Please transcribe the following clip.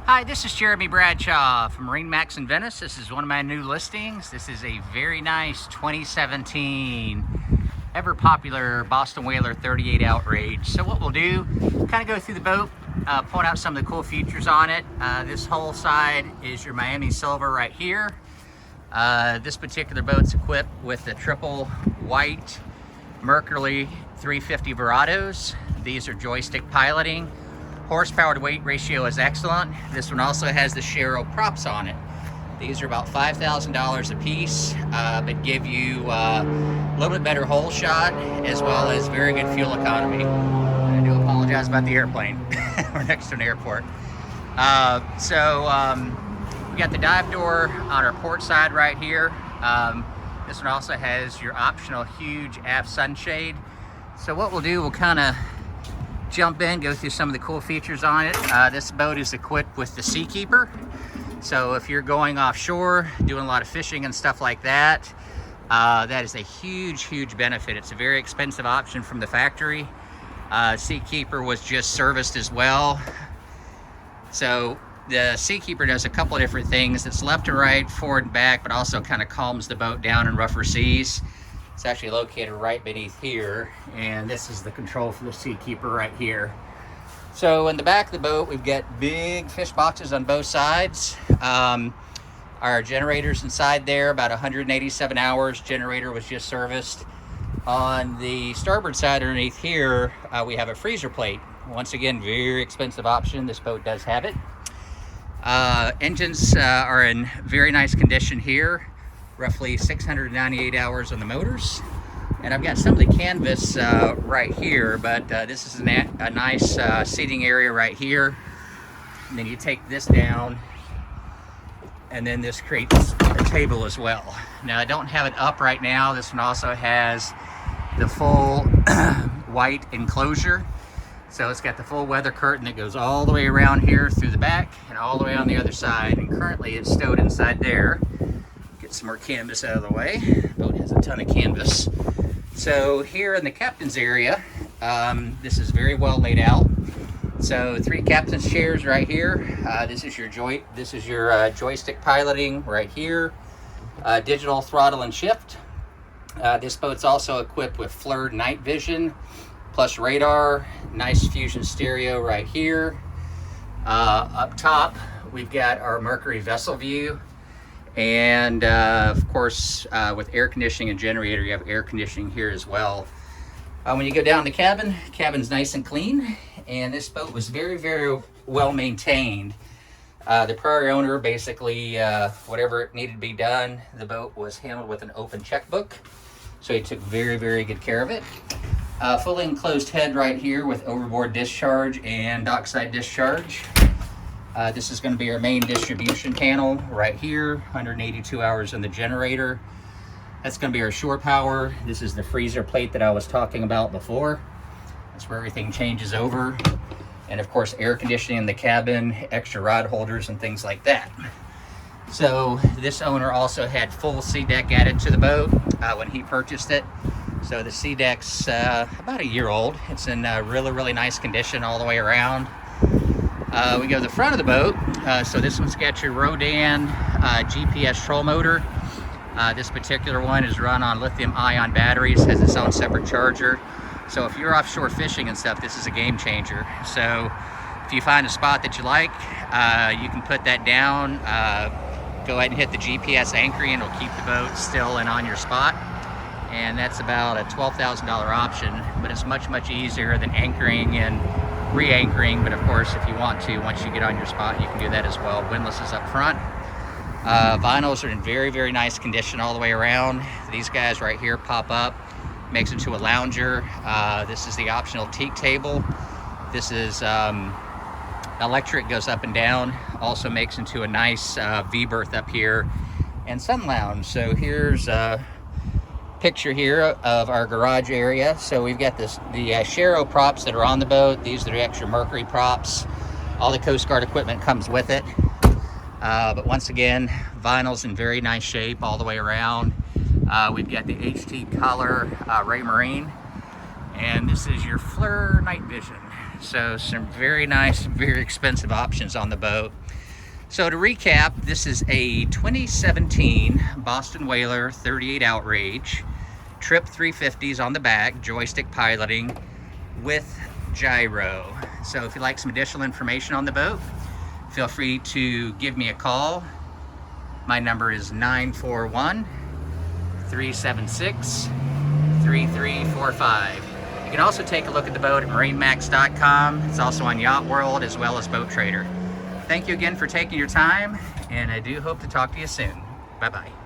Hi, this is Jeremy Bradshaw from MarineMax in Venice. This is one of my new listings. This is a very nice 2017 ever popular Boston Whaler 38 Outrage. So what we'll do, kind of go through the boat, point out some of the cool features on it. This whole side is your Miami Silver right here. This particular boat's equipped with the triple white Mercury 350 Verados. These are joystick piloting. Horsepower to weight ratio is excellent. This one also has the Shero props on it. These are about $5,000 a piece, but give you a little bit better hole shot as well as very good fuel economy. I do apologize about the airplane. We're next to an airport. We got the dive door on our port side right here. This one also has your optional huge aft sunshade. So what we'll do, we'll kind of jump in, go through some of the cool features on it. This boat is equipped with the SeaKeeper. So if you're going offshore, doing a lot of fishing and stuff like that, that is a huge benefit. It's a very expensive option from the factory. SeaKeeper was just serviced as well. So the SeaKeeper does a couple of different things. It's left and right, forward and back, but also kind of calms the boat down in rougher seas. It's actually located right beneath here, and this is the control for the SeaKeeper right here. So in the back of the boat, we've got big fish boxes on both sides. Our generator's inside there, about 187 hours. Generator was just serviced. On the starboard side underneath here, we have a freezer plate. Once again, very expensive option. This boat does have it. Engines are in very nice condition here. Roughly 698 hours on the motors. And I've got some of the canvas right here, but this is a nice seating area right here. And then you take this down, and then this creates a table as well. Now I don't have it up right now. This one also has the full white enclosure. So it's got the full weather curtain that goes all the way around here through the back and all the way on the other side. And currently it's stowed inside there. Get some more canvas out of the way. Boat has a ton of canvas. So here in the captain's area, this is very well laid out. So 3 captain's chairs right here. This is your joystick piloting right here. Digital throttle and shift. This boat's also equipped with FLIR night vision plus radar. Nice fusion stereo right here. Up top, we've got our Mercury vessel view. And of course, with air conditioning and generator, you have air conditioning here as well. When you go down the cabin's nice and clean. And this boat was very well maintained. The prior owner, basically, whatever it needed to be done, the boat was handled with an open checkbook. So he took very good care of it. Fully enclosed head right here with overboard discharge and dockside discharge. This is going to be our main distribution panel right here, 182 hours in the generator. That's going to be our shore power. This is the freezer plate that I was talking about before. That's where everything changes over. And of course, air conditioning in the cabin, extra rod holders and things like that. So this owner also had full SeaDek added to the boat when he purchased it. So the SeaDek's about a year old. It's in really nice condition all the way around. We go to the front of the boat. So this one's got your Rhodan GPS troll motor. This particular one is run on lithium-ion batteries, has its own separate charger. So if you're offshore fishing and stuff, this is a game changer. So if you find a spot that you like, you can put that down, go ahead and hit the GPS anchoring, and it'll keep the boat still and on your spot. And that's about a $12,000 option, but it's much easier than anchoring and re-anchoring. But of course, if you want to, once you get on your spot, you can do that as well. Windlass is up front. Vinyls are in very nice condition all the way around. These guys right here pop up, makes into a lounger. This is the optional teak table. This is electric, goes up and down, also makes into a nice V-berth up here and sun lounge. So here's picture here of our garage area. So we've got the Shero props that are on the boat. These are the extra Mercury props. All the Coast Guard equipment comes with it. But once again, vinyl's in very nice shape all the way around. We've got the HT color Ray Marine, and this is your FLIR night vision. So some very nice, very expensive options on the boat. So to recap, this is a 2017 Boston Whaler 38 Outrage, Trip 350s on the back, joystick piloting with gyro. So if you'd like some additional information on the boat, feel free to give me a call. My number is 941-376-3345. You can also take a look at the boat at MarineMax.com. It's also on Yacht World as well as Boat Trader. Thank you again for taking your time, and I do hope to talk to you soon. Bye-bye.